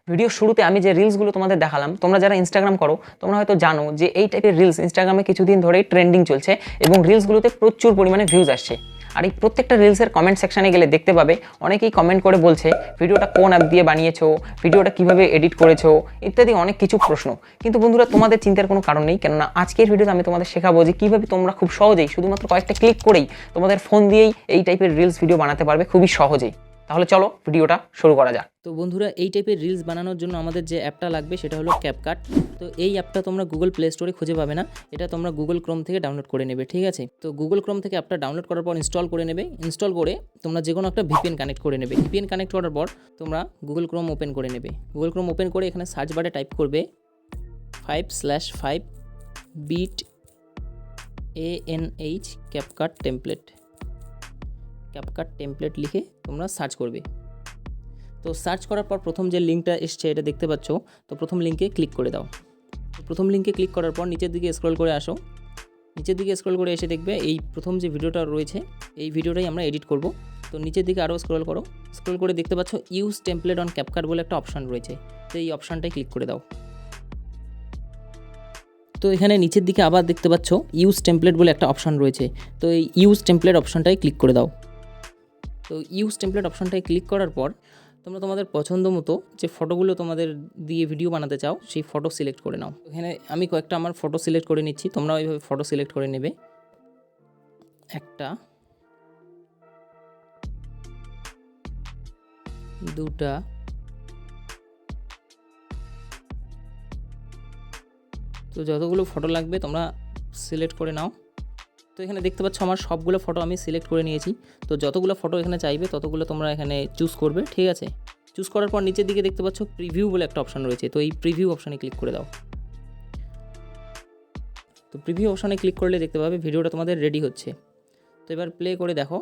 Video শুরুতে আমি যে রিলসগুলো তোমাদের দেখালাম, তোমরা যারা ইনস্টাগ্রাম করো তোমরা হয়তো জানো যে এই টাইপের রিলস ইনস্টাগ্রামে কিছুদিন ধরেই ট্রেন্ডিং চলছে এবং রিলসগুলোতে প্রচুর পরিমাণে ভিউজ আসছে। আর এই প্রত্যেকটা রিলসের কমেন্ট সেকশানে গেলে দেখতে পাবে অনেকেই কমেন্ট করে বলছে ভিডিওটা কোন অ্যাপ দিয়ে বানিয়েছো, ভিডিওটা কিভাবে এডিট করেছো, ইত্যাদি অনেক কিছু প্রশ্ন। কিন্তু বন্ধুরা, তোমাদের চিন্তার কোনো কারণ নেই, কেননা আজকের ভিডিওতে আমি তোমাদের শেখাবো যে কীভাবে তোমরা খুব সহজেই শুধুমাত্র কয়েকটা ক্লিক করেই তোমাদের ফোন দিয়েই এই টাইপের রিলস ভিডিও বানাতে পারবে খুবই সহজেই। তাহলে চলো ভিডিওটা শুরু করা যাক। তো বন্ধুরা, এই টাইপের রিলস বানানোর জন্য আমাদের যে অ্যাপটা লাগবে সেটা হলো ক্যাপকাট। তো এই অ্যাপটা তোমরা গুগল প্লে স্টোরে খুঁজে পাবে না, এটা তোমরা গুগল ক্রোম থেকে ডাউনলোড করে নেবে, ঠিক আছে। তো গুগল ক্রোম থেকে অ্যাপটা ডাউনলোড করার পর ইনস্টল করে নেবে। ইনস্টল করে তোমরা যে কোনো একটা ভিপিএন কানেক্ট করে নেবে। ভিপিএন কানেক্ট করার পর তোমরা গুগল ক্রোম ওপেন করে নেবে। গুগল ক্রোম ওপেন করে এখানে সার্চ বারে টাইপ করবে 5/5 beat ANH CapCut template. CapCut template লিখে তোমরা সার্চ করবে। তো সার্চ করার পর প্রথম যে লিঙ্কটা এসছে এটা দেখতে পাচ্ছ, তো প্রথম লিঙ্কে ক্লিক করে দাও। প্রথম লিঙ্কে ক্লিক করার পর নিচের দিকে স্ক্রল করে আসো। নিচের দিকে স্ক্রল করে এসে দেখবে এই প্রথম যে ভিডিওটা রয়েছে এই ভিডিওটাই আমরা এডিট করব। তো নিচের দিকে আরও স্ক্রল করো। স্ক্রল করে দেখতে পাচ্ছ ইউজ টেমপ্লেট অন ক্যাপকাট বলে একটা অপশান রয়েছে, তো এই অপশানটাই ক্লিক করে দাও। তো এখানে নিচের দিকে আবার দেখতে পাচ্ছ ইউজ টেমপ্লেট বলে একটা অপশান রয়েছে, তো এই ইউজ টেমপ্লেট অপশানটাই ক্লিক করে দাও। তো ইউজ টেমপ্লেট অপশানটায় ক্লিক করার পর তোমরা তোমাদের পছন্দ মতো যে ফটোগুলো তোমাদের দিয়ে ভিডিও বানাতে চাও সেই ফটো সিলেক্ট করে নাও। এখানে আমি কয়েকটা আমার ফটো সিলেক্ট করে নিচ্ছি, তোমরা ওইভাবে ফটো সিলেক্ট করে নেবে। একটা, দুটা, তো যতগুলো ফটো লাগবে তোমরা সিলেক্ট করে নাও। তো এখানে দেখতে পাচ্ছ আমার সবগুলো ফটো আমি সিলেক্ট করে নিয়েছি। তো যতগুলো ফটো এখানে চাইবে ততগুলো তোমরা এখানে চুজ করবে, ঠিক আছে। চুজ করার পর নিচের দিকে দেখতে পাচ্ছ প্রিভিউ বলে একটা অপশান রয়েছে, তো এই প্রিভিউ অপশানে ক্লিক করে দাও। তো প্রিভিউ অপশানে ক্লিক করলে দেখতে পাবে ভিডিওটা তোমাদের রেডি হচ্ছে। তো এবার প্লে করে দেখো।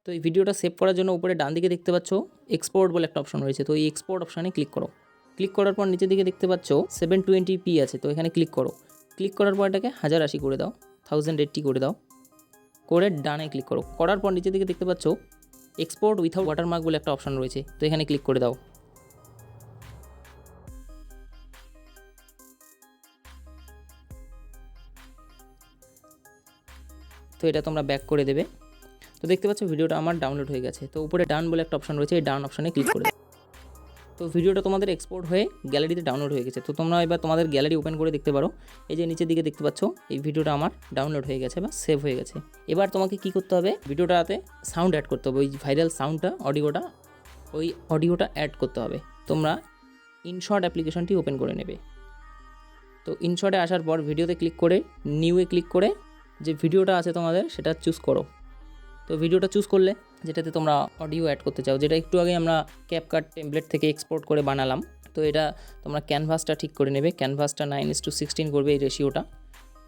তো এই ভিডিওটা সেভ করার জন্য উপরে ডান দিকে দেখতে পাচ্ছ এক্সপোর্ট বলে একটা অপশন রয়েছে, তো এই এক্সপোর্ট অপশানে ক্লিক করো। ক্লিক করার পর নিচের দিকে দেখতে পাচ্ছ 720p আছে, তো এখানে ক্লিক করো। ক্লিক করার পর এটাকে 1080 করে দাও, 1080 করে দাও, করে ডানে ক্লিক করো। করার পর নিচের দিকে দেখতে পাচ্ছ এক্সপোর্ট উইথাউট ওয়াটারমার্ক বলে একটা অপশন রয়েছে, তো এখানে ক্লিক করে দাও। তো এটা তোমরা ব্যাক করে দেবে। তো দেখতে পাচ্ছ ভিডিওটা আমার ডাউনলোড হয়ে গেছে। তো উপরে ডান বলে একটা অপশন রয়েছে, এই ডান অপশানে ক্লিক করে দাও। তো ভিডিওটা তোমাদের এক্সপোর্ট হয়ে গ্যালারিতে ডাউনলোড হয়ে গেছে। তো তোমরা এবার তোমাদের গ্যালারি ওপেন করে দেখতে পারো, এই যে নিচের দিকে দেখতে পাচ্ছ এই ভিডিওটা আমার ডাউনলোড হয়ে গেছে বা সেভ হয়ে গেছে। এবার তোমাকে কি করতে হবে, ভিডিওটাতে সাউন্ড অ্যাড করতে হবে, ওই ভাইরাল সাউন্ডটা অডিওটা অ্যাড করতে হবে। তোমরা ইনশর্ট অ্যাপ্লিকেশনটি ওপেন করে নেবে। তো ইনশর্টে আসার পর ভিডিওতে ক্লিক করে নিউয়ে ক্লিক করে যে ভিডিওটা আছে তোমাদের সেটা চুজ করো। তো ভিডিওটা চুজ করলে যেটাতে তোমরা অডিও অ্যাড করতে চাও, যেটা একটু আগে আমরা ক্যাপকাট টেমপ্লেট থেকে এক্সপোর্ট করে বানালাম, তো এটা তোমরা ক্যানভাসটা ঠিক করে নেবে। ক্যানভাসটা 9:16 করবে এই রেশিওটা।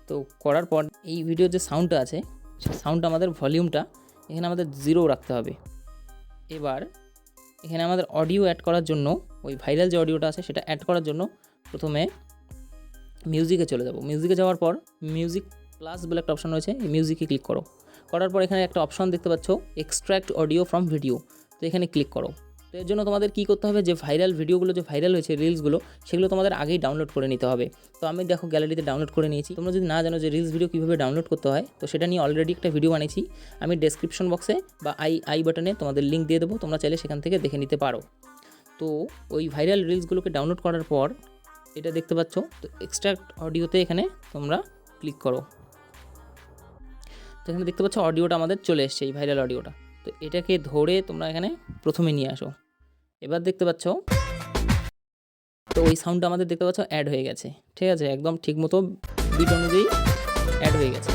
তো করার পর এই ভিডিওর যে সাউন্ডটা আছে সেই সাউন্ডটা আমাদের ভলিউমটা এখানে আমাদের 0 রাখতে হবে। এবার এখানে আমাদের অডিও অ্যাড করার জন্য ওই ভাইরাল যে অডিওটা আছে সেটা অ্যাড করার জন্য প্রথমে মিউজিকে চলে যাব। মিউজিকে যাওয়ার পর মিউজিক প্লাস বলে একটা অপশন রয়েছে, এই মিউজিকে ক্লিক করো। করার পর এখানে একটা অপশন দেখতে পাচ্ছ এক্সট্র্যাক্ট অডিও ফ্রম ভিডিও, তো এখানে ক্লিক করো। তো এর জন্য তোমাদের কী করতে হবে, যে ভাইরাল ভিডিওগুলো যে ভাইরাল হয়েছে রিলসগুলো সেগুলো তোমাদের আগেই ডাউনলোড করে নিতে হবে। তো আমি দেখো গ্যালারিতে ডাউনলোড করে নিয়েছি। তোমরা যদি না জানো যে রিলস ভিডিও কীভাবে ডাউনলোড করতে হয়, তো সেটা নিয়ে অলরেডি একটা ভিডিও বানিয়েছি, আমি ডেসক্রিপশন বক্সে বা আই বাটনে তোমাদের লিঙ্ক দিয়ে দেবো, তোমরা চাইলে সেখান থেকে দেখে নিতে পারো। তো ওই ভাইরাল রিলসগুলোকে ডাউনলোড করার পর এটা দেখতে পাচ্ছ, তো এক্সট্রাক্ট অডিওতে এখানে তোমরা ক্লিক করো। তো এখানে দেখতে পাচ্ছ অডিওটা আমাদের চলে এসছে, এই ভাইরাল অডিওটা। তো এটাকে ধরে তোমরা এখানে প্রথমে নিয়ে আসো। এবার দেখতে পাচ্ছ তো ওই সাউন্ডটা আমাদের দেখতে পাচ্ছ অ্যাড হয়ে গেছে, ঠিক আছে, একদম ঠিক মতো বিট অনুযায়ী অ্যাড হয়ে গেছে।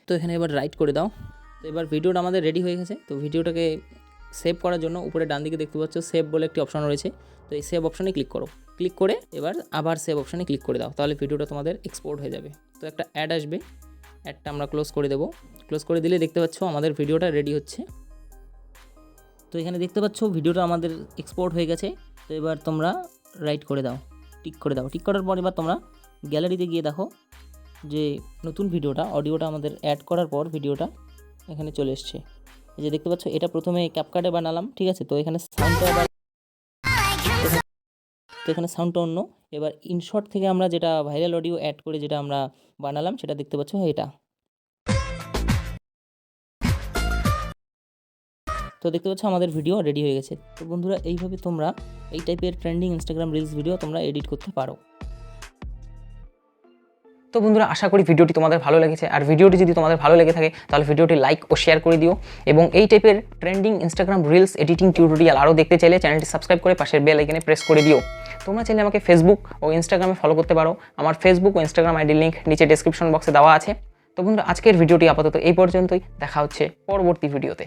তো এখানে এবার রাইট করে দাও। তো এবার ভিডিওটা আমাদের রেডি হয়ে গেছে। তো ভিডিওটাকে সেভ করার জন্য উপরে ডান দিকে দেখতে পাচ্ছ সেভ বলে একটি অপশন রয়েছে, তো এই সেভ অপশানে ক্লিক করো। ক্লিক করে এবার আবার সেভ অপশানে ক্লিক করে দাও, তাহলে ভিডিওটা তোমাদের এক্সপোর্ট হয়ে যাবে। তো একটা অ্যাড আসবে, অ্যাডটা আমরা ক্লোজ করে দেবো। ক্লোজ করে দিলে দেখতে পাচ্ছ আমাদের ভিডিওটা রেডি হচ্ছে। তো এখানে দেখতে পাচ্ছ ভিডিওটা আমাদের এক্সপোর্ট হয়ে গেছে। তো এবার তোমরা রাইট করে দাও, টিক করে দাও। টিক করার পর এবার তোমরা গ্যালারিতে গিয়ে দেখো যে নতুন ভিডিওটা, অডিওটা আমাদের অ্যাড করার পর ভিডিওটা এখানে চলে এসছে। এই যে দেখতে পাচ্ছ, এটা প্রথমে ক্যাপকাটে বানালাম, ঠিক আছে। তো এখানে সাউন্ডটা আবার, তো এখানে সাউন্ডটা অন্য। এবার ইনশর্ট থেকে আমরা যেটা ভাইরাল অডিও অ্যাড করে যেটা আমরা বানালাম সেটা দেখতে পাচ্ছ এটা। তো দেখতে পাচ্ছ আমাদের ভিডিও রেডি হয়ে গেছে। তো বন্ধুরা, এইভাবে তোমরা এই টাইপের ট্রেন্ডিং ইনস্টাগ্রাম রিলস ভিডিও তোমরা এডিট করতে পারো। তো বন্ধুরা, আশা করি ভিডিওটি তোমাদের ভালো লেগেছে। আর ভিডিওটি যদি তোমাদের ভালো লেগে থাকে তাহলে ভিডিওটি লাইক ও শেয়ার করে দিও। এবং এই টাইপের trending Instagram reels editing tutorial আরও দেখতে চাইলে চ্যানেলটি সাবস্ক্রাইব করে পাশের বেল আইকনে প্রেস করে দিও। তোমরা চাইলে আমাকে ফেসবুক ও ইনস্টাগ্রামে ফলো করতে পারো। আমার ফেসবুক ও ইনস্টাগ্রাম আইডির লিঙ্ক নিচে ডেসক্রিপশন বক্সে দেওয়া আছে। তো বন্ধুরা, আজকের ভিডিওটি আপাতত এই পর্যন্তই। দেখা হচ্ছে পরবর্তী ভিডিওতে।